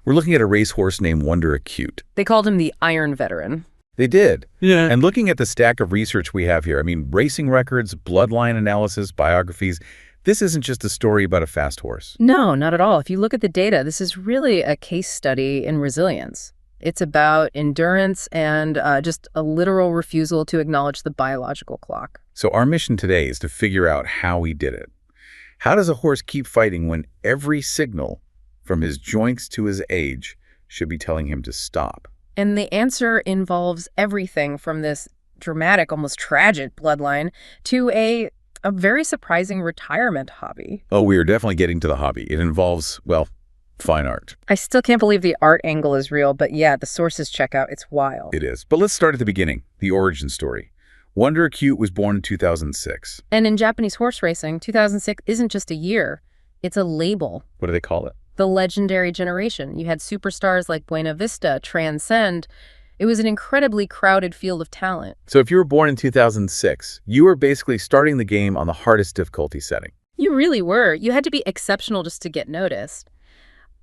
We're looking at a racehorse named Wonder Acute. They called him the Iron Veteran. They did. Yeah. And looking at the stack of research we have here, I mean, racing records, bloodline analysis, biographies, this isn't just a story about a fast horse. No, not at all. If you look at the data, this is really a case study in resilience. It's about endurance and just a literal refusal to acknowledge the biological clock. So our mission today is to figure out how he did it. How does a horse keep fighting when every signal, from his joints to his age, should be telling him to stop? And the answer involves everything from this dramatic, almost tragic bloodline to a very surprising retirement hobby. Oh, we are definitely getting to the hobby. It involves, well, fine art. I still can't believe the art angle is real, but yeah, the sources check out. It's wild. It is. But let's start at the beginning, the origin story. Wonder Acute was born in 2006. And in Japanese horse racing, 2006 isn't just a year. It's a label. What do they call it? The legendary generation. You had superstars like Buena Vista, Transcend. It was an incredibly crowded field of talent. So if you were born in 2006, you were basically starting the game on the hardest difficulty setting. You really were. You had to be exceptional just to get noticed.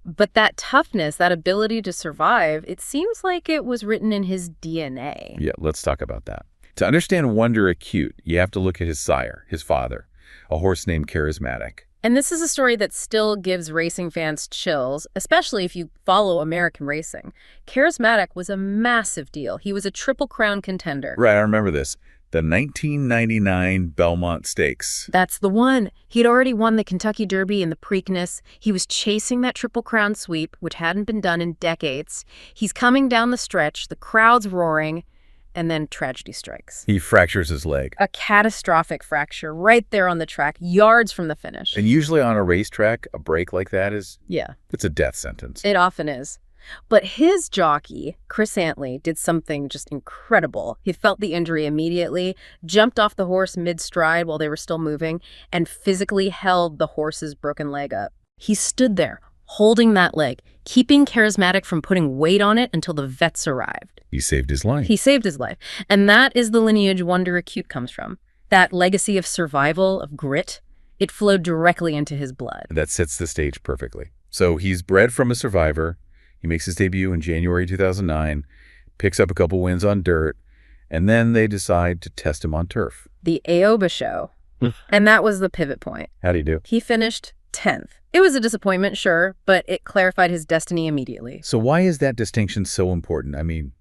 But that toughness, that ability to survive, it seems like it was written in his DNA. Yeah, let's talk about that. To understand Wonder Acute, you have to look at his sire, his father, a horse named Charismatic. And this is a story that still gives racing fans chills, especially if you follow American racing. Charismatic was a massive deal. He was a Triple Crown contender. Right, I remember this. The 1999 Belmont Stakes. That's the one. He'd already won the Kentucky Derby and the Preakness. He was chasing that Triple Crown sweep, which hadn't been done in decades. He's coming down the stretch, the crowd's roaring, and then tragedy strikes. He fractures his leg. A catastrophic fracture right there on the track, yards from the finish. And usually on a racetrack, a break like that Yeah. it's a death sentence. It often is. But his jockey, Chris Antley, did something just incredible. He felt the injury immediately, jumped off the horse mid-stride while they were still moving, and physically held the horse's broken leg up. He stood there, holding that leg, keeping Charismatic from putting weight on it until the vets arrived. He saved his life. He saved his life. And that is the lineage Wonder Acute comes from. That legacy of survival, of grit, it flowed directly into his blood. That sets the stage perfectly. So he's bred from a survivor. He makes his debut in January 2009, picks up a couple wins on dirt, and then they decide to test him on turf. The Aoba show. And that was the pivot point. How'd he do? He finished 10th. It was a disappointment, sure, but it clarified his destiny immediately. So why is that distinction so important? I mean,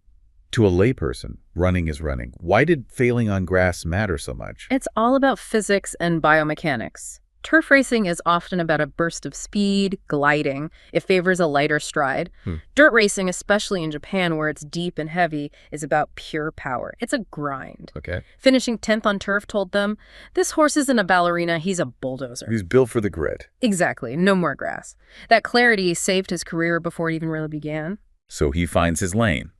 to a layperson, running is running. Why did failing on grass matter so much? It's all about physics and biomechanics. Turf racing is often about a burst of speed, gliding. It favors a lighter stride. Dirt racing, especially in Japan where it's deep and heavy, is about pure power. It's a grind. Okay. Finishing 10th on turf told them, this horse isn't a ballerina, he's a bulldozer. He's built for the grit. Exactly, no more grass. That clarity saved his career before it even really began. So he finds his lane.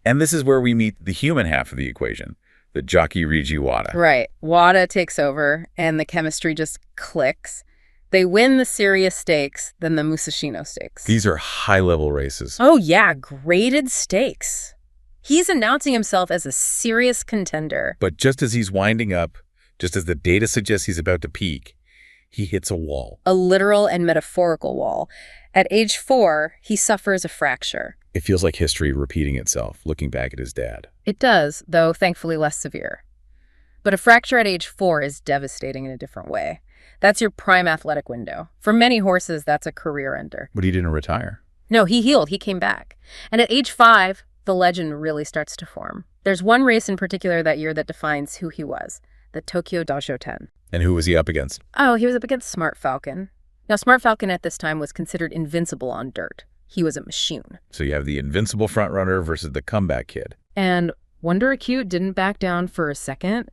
And this is where we meet the human half of the equation, the jockey Riji Wada. Right. Wada takes over, and the chemistry just clicks. They win the serious stakes, then the Musashino stakes. These are high-level races. Oh, yeah, graded stakes. He's announcing himself as a serious contender. But just as he's winding up, just as the data suggests he's about to peak, he hits a wall. A literal and metaphorical wall. At age 4, he suffers a fracture. It feels like history repeating itself, looking back at his dad. It does, though thankfully less severe. But a fracture at age 4 is devastating in a different way. That's your prime athletic window. For many horses, that's a career ender. But he didn't retire. No, he healed. He came back. And at age 5, the legend really starts to form. There's one race in particular that year that defines who he was, the Tokyo Dojo 10. And who was he up against? Oh, he was up against Smart Falcon. Now, Smart Falcon at this time was considered invincible on dirt. He was a machine. So you have the invincible frontrunner versus the comeback kid. And Wonder Acute didn't back down for a second.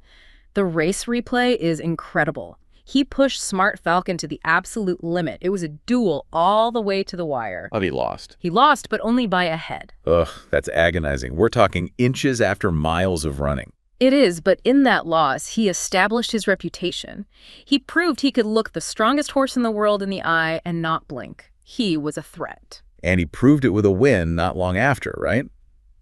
The race replay is incredible. He pushed Smart Falcon to the absolute limit. It was a duel all the way to the wire. But he lost. He lost, but only by a head. Ugh, that's agonizing. We're talking inches after miles of running. It is, but in that loss, he established his reputation. He proved he could look the strongest horse in the world in the eye and not blink. He was a threat. And he proved it with a win not long after, right?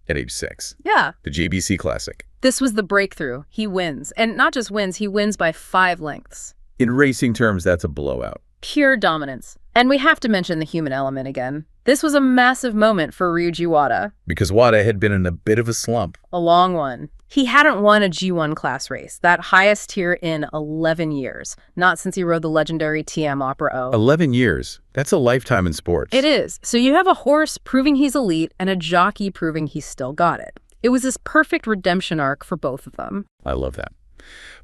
At age 6. Yeah. The JBC Classic. This was the breakthrough. He wins. And not just wins, he wins by 5 lengths. In racing terms, that's a blowout. Pure dominance. And we have to mention the human element again. This was a massive moment for Ryuji Wada. Because Wada had been in a bit of a slump. A long one. He hadn't won a G1 class race, that highest tier, in 11 years. Not since he rode the legendary TM Opera O. 11 years. That's a lifetime in sports. It is. So you have a horse proving he's elite and a jockey proving he's still got it. It was this perfect redemption arc for both of them. I love that.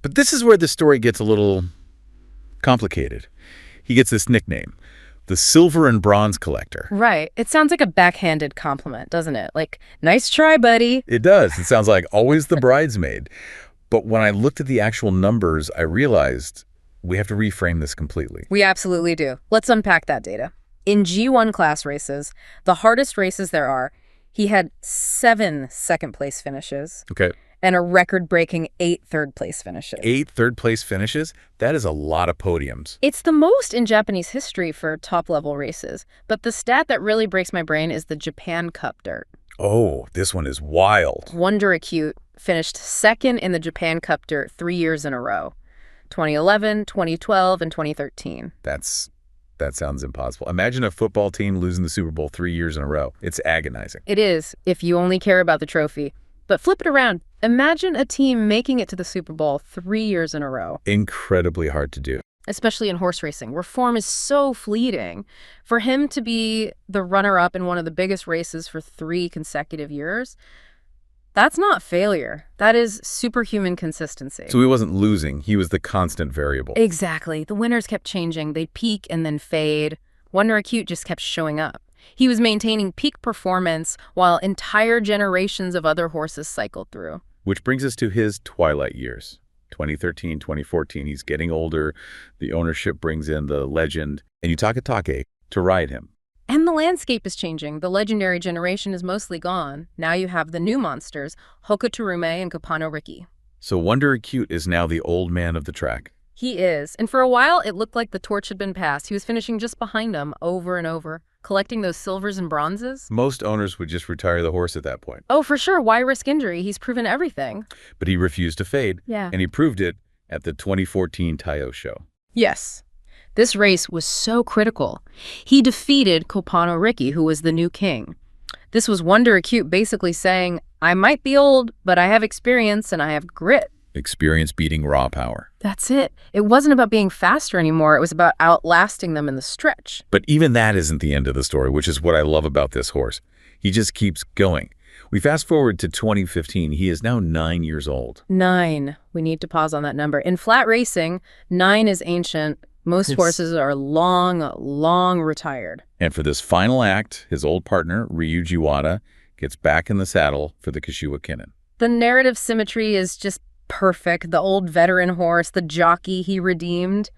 But this is where the story gets a little complicated. He gets this nickname, the Silver and Bronze Collector. Right. It sounds like a backhanded compliment, doesn't it? Like, nice try, buddy. It does. It sounds like always the bridesmaid. But when I looked at the actual numbers, I realized we have to reframe this completely. We absolutely do. Let's unpack that data. In G1 class races, the hardest races there are, he had 7 second-place finishes. Okay. And a record-breaking 8 third-place finishes. 8 third-place finishes? That is a lot of podiums. It's the most in Japanese history for top-level races. But the stat that really breaks my brain is the Japan Cup Dirt. Oh, this one is wild. Wonder Acute finished second in the Japan Cup Dirt 3 years in a row. 2011, 2012, and 2013. That sounds impossible. Imagine a football team losing the Super Bowl 3 years in a row. It's agonizing. It is, if you only care about the trophy. But flip it around. Imagine a team making it to the Super Bowl 3 years in a row. Incredibly hard to do. Especially in horse racing, where form is so fleeting. For him to be the runner-up in one of the biggest races for 3 consecutive years, that's not failure. That is superhuman consistency. So he wasn't losing. He was the constant variable. Exactly. The winners kept changing. They'd peak and then fade. Wonder Acute just kept showing up. He was maintaining peak performance while entire generations of other horses cycled through. Which brings us to his twilight years. 2013, 2014, he's getting older. The ownership brings in the legend, and Yutaka Take to ride him. And the landscape is changing. The legendary generation is mostly gone. Now you have the new monsters, Hokutorume and Kopano Riki. So Wonder Acute is now the old man of the track. He is. And for a while, it looked like the torch had been passed. He was finishing just behind him over and over, collecting those silvers and bronzes. Most owners would just retire the horse at that point. Oh, for sure. Why risk injury? He's proven everything. But he refused to fade. Yeah. And he proved it at the 2014 Taiyo show. Yes. This race was so critical. He defeated Kopano Riki, who was the new king. This was Wonder Acute basically saying, I might be old, but I have experience and I have grit. Experience beating raw power. That's it. It wasn't about being faster anymore. It was about outlasting them in the stretch. But even that isn't the end of the story, which is what I love about this horse. He just keeps going. We fast forward to 2015. He is now 9 years old. 9. We need to pause on that number. In flat racing, 9 is ancient. Most horses are long retired. And for this final act, his old partner, Ryuji Wada, gets back in the saddle for the Kashiwa Kinnin. The narrative symmetry is just perfect. The old veteran horse, the jockey he redeemed.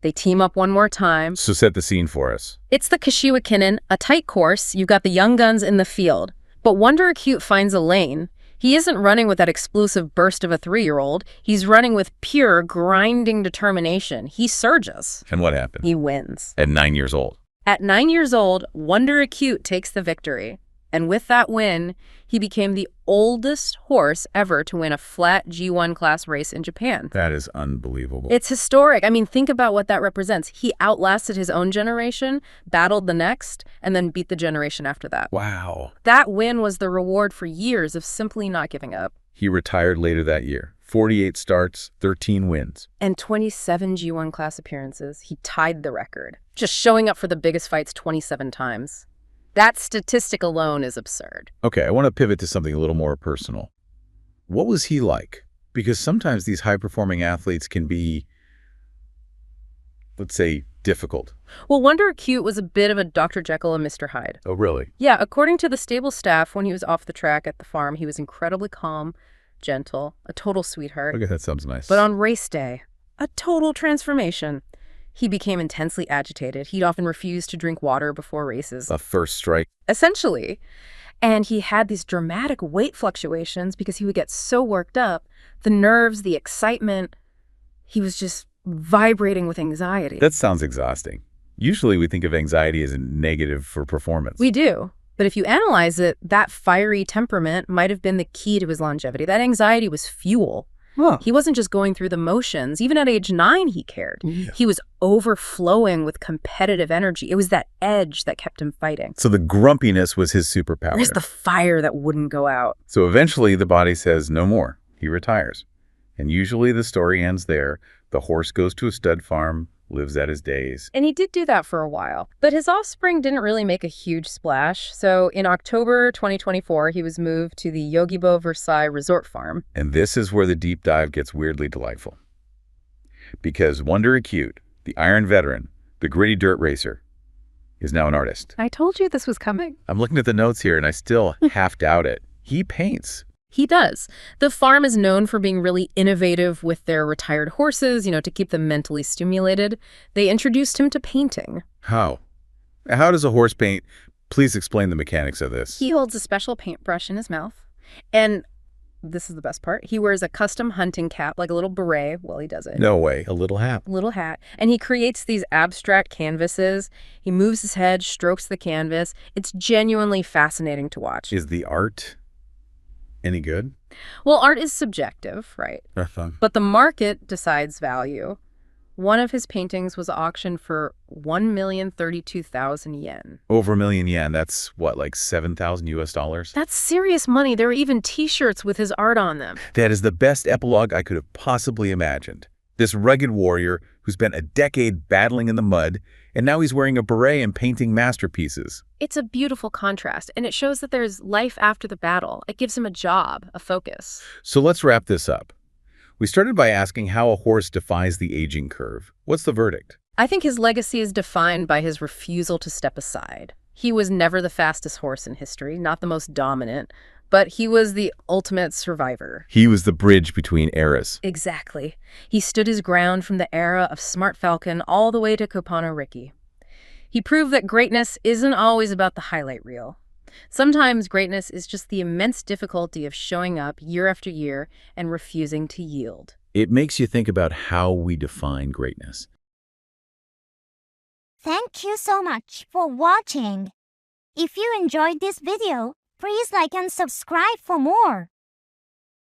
They team up one more time. So set the scene for us. It's the Kashiwa Kinnin, a tight course. You've got the young guns in the field. But Wonder Acute finds a lane. He isn't running with that explosive burst of a 3-year-old. He's running with pure, grinding determination. He surges. And what happened? He wins. At 9 years old. At 9 years old, Wonder Acute takes the victory. And with that win, he became the oldest horse ever to win a flat G1 class race in Japan. That is unbelievable. It's historic. I mean, think about what that represents. He outlasted his own generation, battled the next, and then beat the generation after that. Wow. That win was the reward for years of simply not giving up. He retired later that year. 48 starts, 13 wins. And 27 G1 class appearances. He tied the record, just showing up for the biggest fights 27 times. That statistic alone is absurd. Okay, I want to pivot to something a little more personal. What was he like? Because sometimes these high-performing athletes can be, let's say, difficult. Well, Wonder Acute was a bit of a Dr. Jekyll and Mr. Hyde. Oh, really? Yeah, according to the stable staff, when he was off the track at the farm, he was incredibly calm, gentle, a total sweetheart. Okay, that sounds nice. But on race day, a total transformation. He became intensely agitated. He'd often refuse to drink water before races. A first strike. Essentially. And he had these dramatic weight fluctuations because he would get so worked up. The nerves, the excitement, he was just vibrating with anxiety. That sounds exhausting. Usually we think of anxiety as a negative for performance. We do. But if you analyze it, that fiery temperament might have been the key to his longevity. That anxiety was fuel. Huh. He wasn't just going through the motions. Even at age 9, he cared. Yeah. He was overflowing with competitive energy. It was that edge that kept him fighting. So the grumpiness was his superpower. It was the fire that wouldn't go out. So eventually the body says no more. He retires. And usually the story ends there. The horse goes to a stud farm, lives out his days. And he did do that for a while. But his offspring didn't really make a huge splash. So in October 2024, he was moved to the Yogibo Versailles Resort Farm. And this is where the deep dive gets weirdly delightful. Because Wonder Acute, the Iron Veteran, the gritty dirt racer, is now an artist. I told you this was coming. I'm looking at the notes here and I still half doubt it. He paints. He does. The farm is known for being really innovative with their retired horses, to keep them mentally stimulated. They introduced him to painting. How? How does a horse paint? Please explain the mechanics of this. He holds a special paintbrush in his mouth. And this is the best part. He wears a custom hunting cap, like a little beret, while he does it. No way. A little hat. Little hat. And he creates these abstract canvases. He moves his head, strokes the canvas. It's genuinely fascinating to watch. Is the art any good? Well, art is subjective, right? But the market decides value. One of his paintings was auctioned for 1,032,000 yen. Over 1 million yen. That's what, like 7,000 US dollars? That's serious money. There are even t-shirts with his art on them. That is the best epilogue I could have possibly imagined. This rugged warrior who spent a decade battling in the mud, and now he's wearing a beret and painting masterpieces. It's a beautiful contrast, and it shows that there's life after the battle. It gives him a job, a focus. So let's wrap this up. We started by asking how a horse defies the aging curve. What's the verdict? I think his legacy is defined by his refusal to step aside. He was never the fastest horse in history, not the most dominant, but he was the ultimate survivor. He was the bridge between eras. Exactly. He stood his ground from the era of Smart Falcon all the way to Kopano Ricky. He proved that greatness isn't always about the highlight reel. Sometimes greatness is just the immense difficulty of showing up year after year and refusing to yield. It makes you think about how we define greatness. Thank you so much for watching. If you enjoyed this video, please like and subscribe for more.